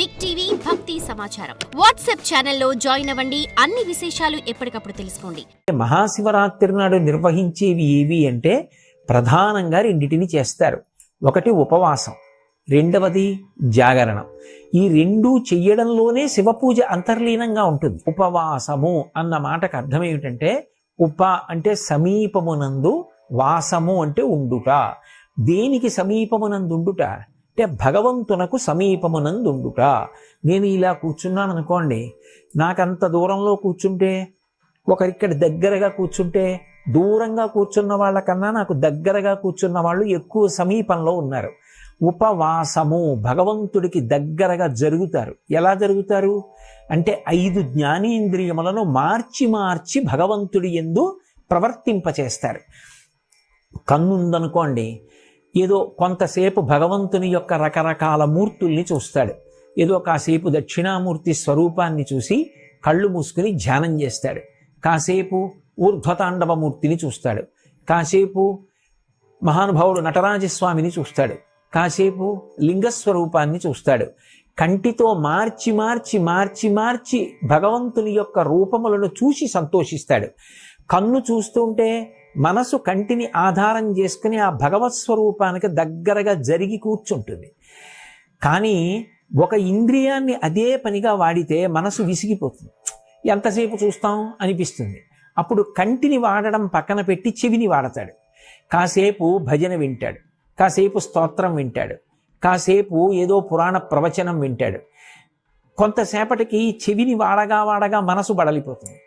Big TV భక్తి సమాచారం WhatsApp ఛానల్లో జాయిన్ అవ్వండి. అన్ని విశేషాలు ఎప్పటికప్పుడు తెలుసుకోండి. మహాశివరాత్రి నాడు నిర్వహించేవి ఏవి అంటే ప్రధానంగా రెండిటిని చేస్తారు. ఒకటి ఉపవాసం, రెండవది జాగరణం. ఈ రెండూ చెయ్యడంలోనే శివపూజ అంతర్లీనంగా ఉంటుంది. ఉపవాసము అన్న మాటకు అర్థం ఏమిటంటే ఉప అంటే సమీపమునందు, వాసము అంటే ఉండుట. దేనికి సమీపమునందుండుట అంటే భగవంతునకు సమీపమునందుండుట. నేను ఇలా కూర్చున్నాను అనుకోండి, నాకంత దూరంలో కూర్చుంటే, ఒకరిక్కడ దగ్గరగా కూర్చుంటే, దూరంగా కూర్చున్న వాళ్ళకన్నా నాకు దగ్గరగా కూర్చున్న వాళ్ళు ఎక్కువ సమీపంలో ఉన్నారు. ఉపవాసము, భగవంతుడికి దగ్గరగా జరుగుతారు. ఎలా జరుగుతారు అంటే 5 జ్ఞానేంద్రియములను మార్చి మార్చి భగవంతుడి యందు ప్రవర్తింపచేస్తారు. కన్నుందనుకోండి, ఏదో కొంతసేపు భగవంతుని యొక్క రకరకాల మూర్తుల్ని చూస్తాడు. ఏదో కాసేపు దక్షిణామూర్తి స్వరూపాన్ని చూసి కళ్ళు మూసుకుని ధ్యానం చేస్తాడు. కాసేపు ఊర్ధ్వతాండవమూర్తిని చూస్తాడు. కాసేపు మహానుభావుడు నటరాజస్వామిని చూస్తాడు. కాసేపు లింగస్వరూపాన్ని చూస్తాడు. కంటితో మార్చి మార్చి మార్చి మార్చి భగవంతుని యొక్క రూపములను చూసి సంతోషిస్తాడు. కన్ను చూస్తుంటే మనసు కంటిని ఆధారం చేసుకుని ఆ భగవత్ స్వరూపానికి దగ్గరగా జరిగి కూర్చుంటుంది. కానీ ఒక ఇంద్రియాన్ని అదే పనిగా వాడితే మనసు విసిగిపోతుంది. ఎంతసేపు చూస్తాం అనిపిస్తుంది. అప్పుడు కంటిని వాడడం పక్కన పెట్టి చెవిని వాడతాడు. కాసేపు భజన వింటాడు, కాసేపు స్తోత్రం వింటాడు, కాసేపు ఏదో పురాణ ప్రవచనం వింటాడు. కొంతసేపటికి చెవిని వాడగా వాడగా మనసు బడలిపోతుంది.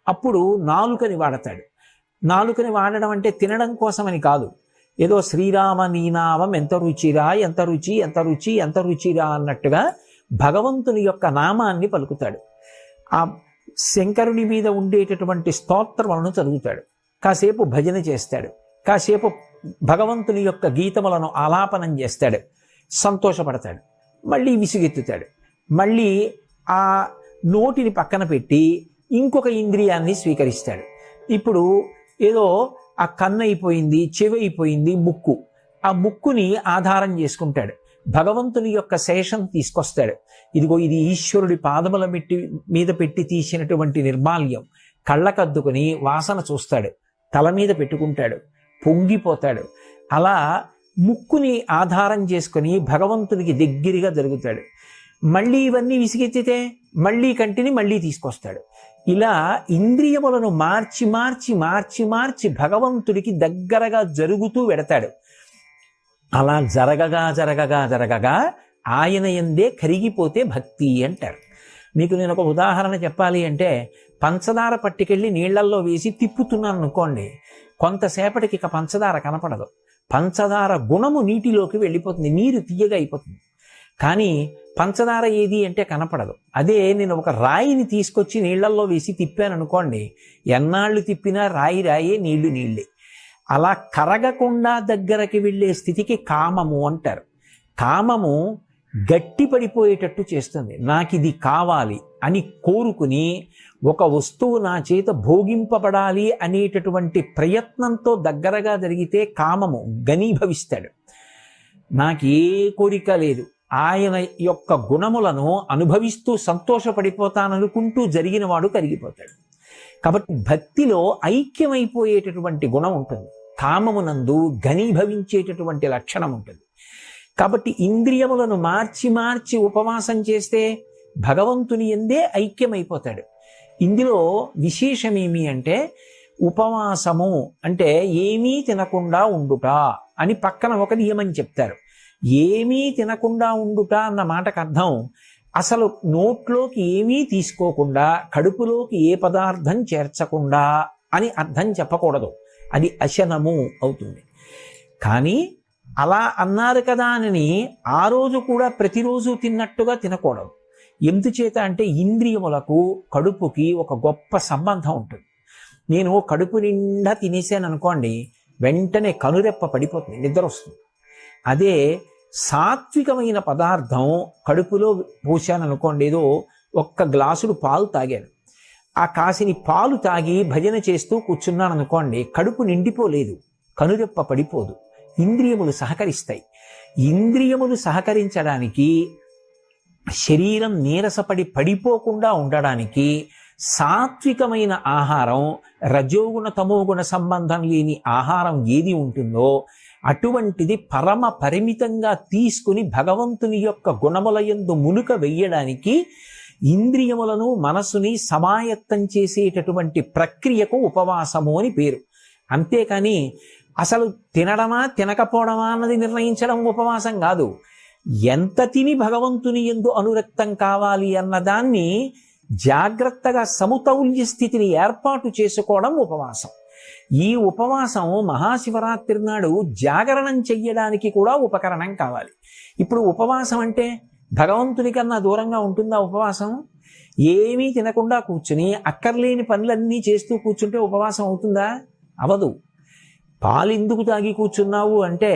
అప్పుడు నాలుకని వాడతాడు. నాలుకని వాడడం అంటే తినడం కోసమని కాదు. ఏదో శ్రీరామ నీనామం ఎంత రుచిరా, ఎంత రుచి, ఎంత రుచి, ఎంత రుచిరా అన్నట్టుగా భగవంతుని యొక్క నామాన్ని పలుకుతాడు. ఆ శంకరుని మీద ఉండేటటువంటి స్తోత్రములను చదువుతాడు. కాసేపు భజన చేస్తాడు. కాసేపు భగవంతుని యొక్క గీతములను ఆలాపనం చేస్తాడు. సంతోషపడతాడు. మళ్ళీ విసుగెత్తుతాడు. మళ్ళీ ఆ నోటిని పక్కన పెట్టి ఇంకొక ఇంద్రియాన్ని స్వీకరిస్తాడు. ఇప్పుడు ఏదో ఆ కన్ను అయిపోయింది, చెవి అయిపోయింది, ముక్కు. ఆ ముక్కుని ఆధారం చేసుకుంటాడు. భగవంతుని యొక్క శేషం తీసుకొస్తాడు. ఇదిగో ఇది ఈశ్వరుడి పాదముల మీద పెట్టి తీసినటువంటి నిర్మాల్యం. కళ్ళకద్దుకుని వాసన చూస్తాడు. తల మీద పెట్టుకుంటాడు. పొంగిపోతాడు. అలా ముక్కుని ఆధారం చేసుకుని భగవంతునికి దగ్గరగా జరుగుతాడు. మళ్ళీ ఇవన్నీ విసిగెత్తితే మళ్ళీ కంటిని మళ్ళీ తీసుకొస్తాడు. ఇలా ఇంద్రియములను మార్చి మార్చి మార్చి మార్చి భగవంతుడికి దగ్గరగా జరుగుతూ వెడతాడు. అలా జరగగా జరగగా జరగగా ఆయన యందే కరిగిపోతే భక్తి అంటారు. మీకు నేను ఒక ఉదాహరణ చెప్పాలి అంటే, పంచదార పట్టుకెళ్ళి నీళ్లల్లో వేసి తిప్పుతున్నాను అనుకోండి, కొంతసేపటికి ఇక పంచదార కనపడదు. పంచదార గుణము నీటిలోకి వెళ్ళిపోతుంది, నీరు తీయగా అయిపోతుంది. కానీ పంచదార ఏది అంటే కనపడదు. అదే నేను ఒక రాయిని తీసుకొచ్చి నీళ్లల్లో వేసి తిప్పాను అనుకోండి, ఎన్నాళ్ళు తిప్పినా రాయి రాయే, నీళ్లు నీళ్ళే. అలా కరగకుండా దగ్గరకి వెళ్ళే స్థితికి కామము అంటారు. కామము గట్టి పడిపోయేటట్టు చేస్తుంది. నాకు ఇది కావాలి అని కోరుకుని ఒక వస్తువు నా చేత భోగింపబడాలి అనేటటువంటి ప్రయత్నంతో దగ్గరగా జరిగితే కామము ఘనీభవిస్తాడు. నాకు ఏ కోరిక లేదు, ఆయన యొక్క గుణములను అనుభవిస్తూ సంతోషపడిపోతాననుకుంటూ జరిగిన వాడు కరిగిపోతాడు. కాబట్టి భక్తిలో ఐక్యమైపోయేటటువంటి గుణం ఉంటుంది. కామమునందు ఘనీభవించేటటువంటి లక్షణం ఉంటుంది. కాబట్టి ఇంద్రియములను మార్చి మార్చి ఉపవాసం చేస్తే భగవంతుని యందే ఐక్యమైపోతాడు. ఇందులో విశేషమేమి అంటే, ఉపవాసము అంటే ఏమీ తినకుండా ఉండుట అని పక్కన ఒక నియమం చెప్తారు. ఏమీ తినకుండా ఉండుట అన్న మాటకు అర్థం, అసలు నోట్లోకి ఏమీ తీసుకోకుండా, కడుపులోకి ఏ పదార్థం చేర్చకుండా అని అర్థం చెప్పకూడదు. అది అశనము అవుతుంది. కానీ అలా అన్నారు కదా అని ఆ రోజు కూడా ప్రతిరోజు తిన్నట్టుగా తినకూడదు. ఎందుచేత అంటే ఇంద్రియములకు కడుపుకి ఒక గొప్ప సంబంధం ఉంటుంది. నేను కడుపు నిండా తినేసాను అనుకోండి, వెంటనే కనురెప్ప పడిపోతుంది, నిద్ర వస్తుంది. అదే సాత్వికమైన పదార్థం కడుపులో పోసాను అనుకోండి, ఏదో ఒక్క గ్లాసుడు పాలు తాగాను, ఆ కాసిని పాలు తాగి భజన చేస్తూ కూర్చున్నాను అనుకోండి, కడుపు నిండిపోలేదు, కనురెప్ప పడిపోదు, ఇంద్రియములు సహకరిస్తాయి. ఇంద్రియములు సహకరించడానికి శరీరం నీరసపడి పడిపోకుండా ఉండడానికి సాత్వికమైన ఆహారం, రజోగుణ తమోగుణ సంబంధం లేని ఆహారం ఏది ఉంటుందో అటువంటిది పరమ పరిమితంగా తీసుకుని భగవంతుని యొక్క గుణములయందు మునుక వెయ్యడానికి ఇంద్రియములను మనసుని సమాయత్తం చేసేటటువంటి ప్రక్రియకు ఉపవాసము అని పేరు. అంతేకాని అసలు తినడమా తినకపోవడమా అన్నది నిర్ణయించడం ఉపవాసం కాదు. ఎంత తిని భగవంతుని యందు అనురక్తం కావాలి అన్నదాన్ని జాగ్రత్తగా సమతౌల్య స్థితిని ఏర్పాటు చేసుకోవడం ఉపవాసం. ఈ ఉపవాసం మహాశివరాత్రి నాడు జాగరణం చెయ్యడానికి కూడా ఉపకరణం కావాలి. ఇప్పుడు ఉపవాసం అంటే భగవంతుని కన్నా దూరంగా ఉంటుందా ఉపవాసం? ఏమీ తినకుండా కూర్చుని అక్కర్లేని పనులన్నీ చేస్తూ కూర్చుంటే ఉపవాసం అవుతుందా? అవదు. పాలెందుకు తాగి కూర్చున్నావు అంటే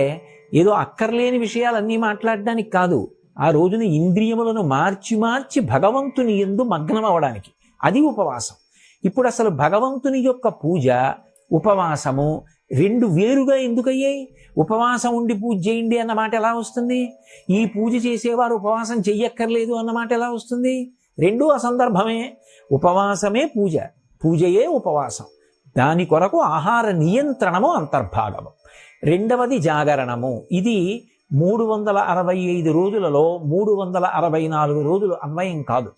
ఏదో అక్కర్లేని విషయాలన్నీ మాట్లాడడానికి కాదు, ఆ రోజున ఇంద్రియములను మార్చి మార్చి భగవంతుని యందు మగ్నం అవడానికి. అది ఉపవాసం. ఇప్పుడు అసలు భగవంతుని యొక్క పూజ, ఉపవాసము రెండు వేరుగా ఎందుకయ్యాయి? ఉపవాసం ఉండి పూజ చేయండి అన్న మాట ఎలా వస్తుంది? ఈ పూజ చేసేవారు ఉపవాసం చెయ్యక్కర్లేదు అన్నమాట ఎలా వస్తుంది? రెండూ అసందర్భమే. ఉపవాసమే పూజ, పూజయే ఉపవాసం. దాని కొరకు ఆహార నియంత్రణము అంతర్భాగము. రెండవది జాగరణము. ఇది 365 రోజులలో 364 రోజులు అన్వయం కాదు,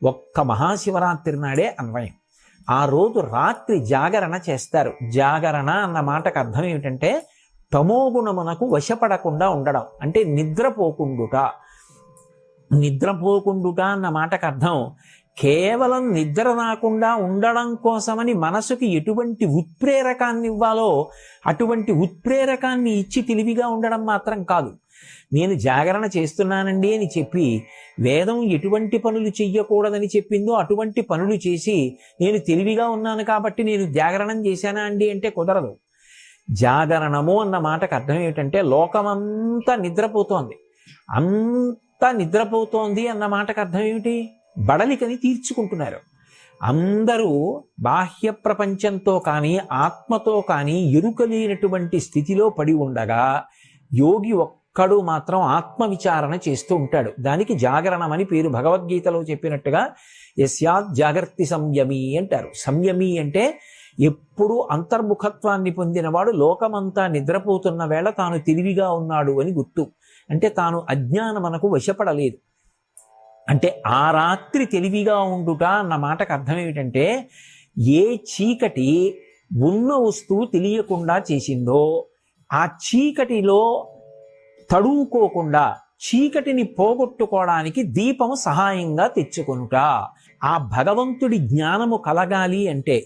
ఒక్క మహాశివరాత్రి నాడే అన్వయం. ఆ రోజు రాత్రి జాగరణ చేస్తారు. జాగరణ అన్న మాటకు అర్థం ఏమిటంటే తమోగుణమునకు వశపడకుండా ఉండడం, అంటే నిద్రపోకుండుట. నిద్రపోకుండుట అన్న మాటకు అర్థం కేవలం నిద్ర రాకుండా ఉండడం కోసమని మనసుకి ఎటువంటి ఉత్ప్రేరకాన్ని ఇవ్వాలో అటువంటి ఉత్ప్రేరకాన్ని ఇచ్చి తెలివిగా ఉండడం మాత్రం కాదు. నేను జాగరణ చేస్తున్నానండి అని చెప్పి వేదం ఎటువంటి పనులు చెయ్యకూడదని చెప్పిందో అటువంటి పనులు చేసి నేను తెలివిగా ఉన్నాను కాబట్టి నేను జాగరణం చేశానా అండి అంటే కుదరదు. జాగరణము అన్న మాటకు అర్థం ఏమిటంటే లోకమంతా నిద్రపోతోంది, అంతా నిద్రపోతోంది అన్న మాటకు అర్థం ఏమిటి? బడలికని తీర్చుకుంటున్నారు. అందరూ బాహ్య ప్రపంచంతో కానీ ఆత్మతో కానీ ఎరుకలేనటువంటి స్థితిలో పడి ఉండగా యోగి ఒక్కడు మాత్రం ఆత్మవిచారణ చేస్తూ ఉంటాడు. దానికి జాగరణం అని పేరు. భగవద్గీతలో చెప్పినట్టుగా యస్యాత్ జాగర్తి సంయమీ అంటారు. సంయమీ అంటే ఎప్పుడు అంతర్ముఖత్వాన్ని పొందినవాడు లోకమంతా నిద్రపోతున్న వేళ తాను తెలివిగా ఉన్నాడు అని గుర్తు. అంటే తాను అజ్ఞానమునకు వశపడలేదు. అంటే ఆ రాత్రి తెలివిగా ఉండుట అన్న మాటకు అర్థం ఏమిటంటే ఏ చీకటి ఉన్న వస్తువు తెలియకుండా చేసిందో ఆ చీకటిలో తడువుకోకుండా చీకటిని పోగొట్టుకోవడానికి దీపము సహాయంగా తెచ్చుకొనుట. ఆ భగవంతుడి జ్ఞానము కలగాలి అంటే,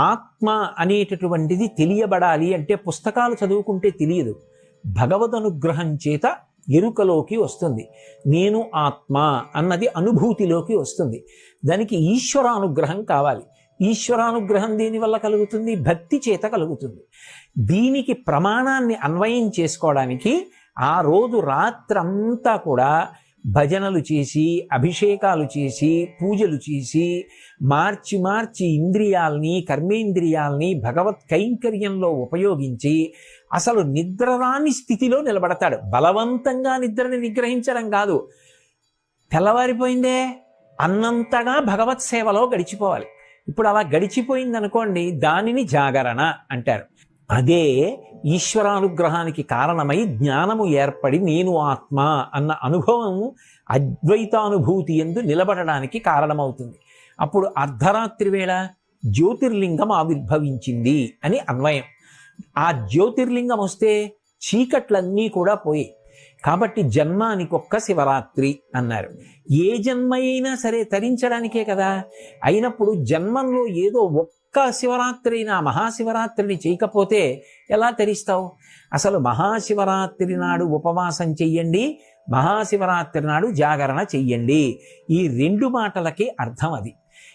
ఆత్మ అనేటటువంటిది తెలియబడాలి అంటే పుస్తకాలు చదువుకుంటే తెలియదు, భగవద్ అనుగ్రహం చేత ఎరుకలోకి వస్తుంది. నేను ఆత్మ అన్నది అనుభూతిలోకి వస్తుంది. దానికి ఈశ్వరానుగ్రహం కావాలి. ఈశ్వరానుగ్రహం దేనివల్ల కలుగుతుంది? భక్తి చేత కలుగుతుంది. దీనికి ప్రమాణాన్ని అన్వయం చేసుకోవడానికి ఆ రోజు రాత్రంతా కూడా భజనలు చేసి, అభిషేకాలు చేసి, పూజలు చేసి, మార్చి మార్చి ఇంద్రియాల్ని కర్మేంద్రియాల్ని భగవత్ కైంకర్యంలో ఉపయోగించి అసలు నిద్రరాని స్థితిలో నిలబడతాడు. బలవంతంగా నిద్రని నిగ్రహించడం కాదు, తెల్లవారిపోయిందే అన్నంతగా భగవత్ సేవలో గడిచిపోవాలి. ఇప్పుడు అలా గడిచిపోయింది అనుకోండి, దానిని జాగరణ అంటారు. అదే ఈశ్వరానుగ్రహానికి కారణమై జ్ఞానము ఏర్పడి నేను ఆత్మ అన్న అనుభవం అద్వైతానుభూతి యందు నిలబడడానికి కారణమవుతుంది. అప్పుడు అర్ధరాత్రి వేళ జ్యోతిర్లింగం ఆవిర్భవించింది అని అన్వయం. ఆ జ్యోతిర్లింగం వస్తే చీకట్లన్నీ కూడా పోయి, కాబట్టి జన్మానికొక్క శివరాత్రి అన్నారు. ఏ జన్మ అయినా సరే తరించడానికే కదా. అయినప్పుడు జన్మంలో ఏదో ఒక్క శివరాత్రి అయినా మహాశివరాత్రిని చేయకపోతే ఎలా తరిస్తావు? అసలు మహాశివరాత్రి నాడు ఉపవాసం చెయ్యండి, మహాశివరాత్రి నాడు జాగరణ చెయ్యండి. ఈ రెండు మాటలకి అర్థం అది.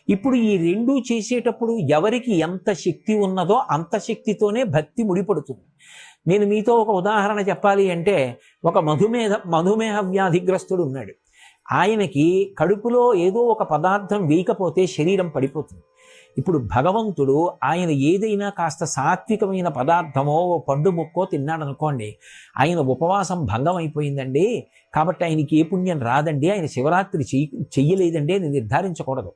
ఇప్పుడు ఈ రెండూ చేసేటప్పుడు ఎవరికి ఎంత శక్తి ఉన్నదో అంత శక్తితోనే భక్తి ముడిపడుతుంది. నేను మీతో ఒక ఉదాహరణ చెప్పాలి అంటే, ఒక మధుమేహ వ్యాధిగ్రస్తుడు ఉన్నాడు. ఆయనకి కడుపులో ఏదో ఒక పదార్థం వేయకపోతే శరీరం పడిపోతుంది. ఇప్పుడు భగవంతుడు ఆయన ఏదైనా కాస్త సాత్వికమైన పదార్థమో పండు ముక్కో తిన్నాడు అనుకోండి, ఆయన ఉపవాసం భంగం అయిపోయిందండి కాబట్టి ఆయనకి ఏ పుణ్యం రాదండి, ఆయన శివరాత్రి చెయ్యలేదండి అని నిర్ధారించకూడదు.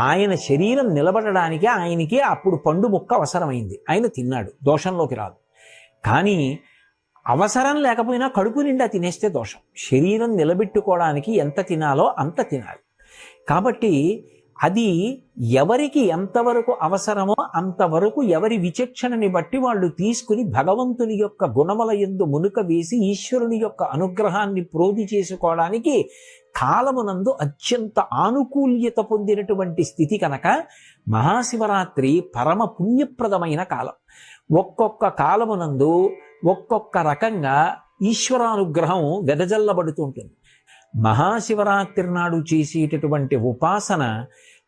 ఆయన శరీరం నిలబడడానికి ఆయనకి అప్పుడు పండు ముక్క అవసరమైంది, ఆయన తిన్నాడు, దోషంలోకి రాదు. కానీ అవసరం లేకపోయినా కడుపు నిండా తినేస్తే దోషం. శరీరం నిలబెట్టుకోవడానికి ఎంత తినాలో అంత తినాలి. కాబట్టి అది ఎవరికి ఎంతవరకు అవసరమో అంతవరకు ఎవరి విచక్షణని బట్టి వాళ్ళు తీసుకుని భగవంతుని యొక్క గుణముల యందు మునుక వేసి ఈశ్వరుని యొక్క అనుగ్రహాన్ని ప్రోధి చేసుకోవడానికి కాలమునందు అత్యంత ఆనుకూల్యత పొందినటువంటి స్థితి కనుక మహాశివరాత్రి పరమ పుణ్యప్రదమైన కాలం. ఒక్కొక్క కాలమునందు ఒక్కొక్క రకంగా ఈశ్వరానుగ్రహం వెదజల్లబడుతూ ఉంటుంది. మహాశివరాత్రి నాడు చేసేటటువంటి ఉపాసన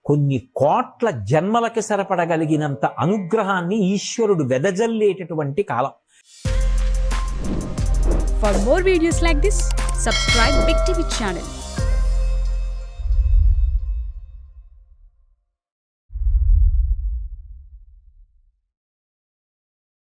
కొన్ని కోట్ల జన్మలకి సరిపడగలిగినంత అనుగ్రహాన్ని ఈశ్వరుడు వెదజల్లేటటువంటి కాలం. For more videos like this, subscribe Big TV channel.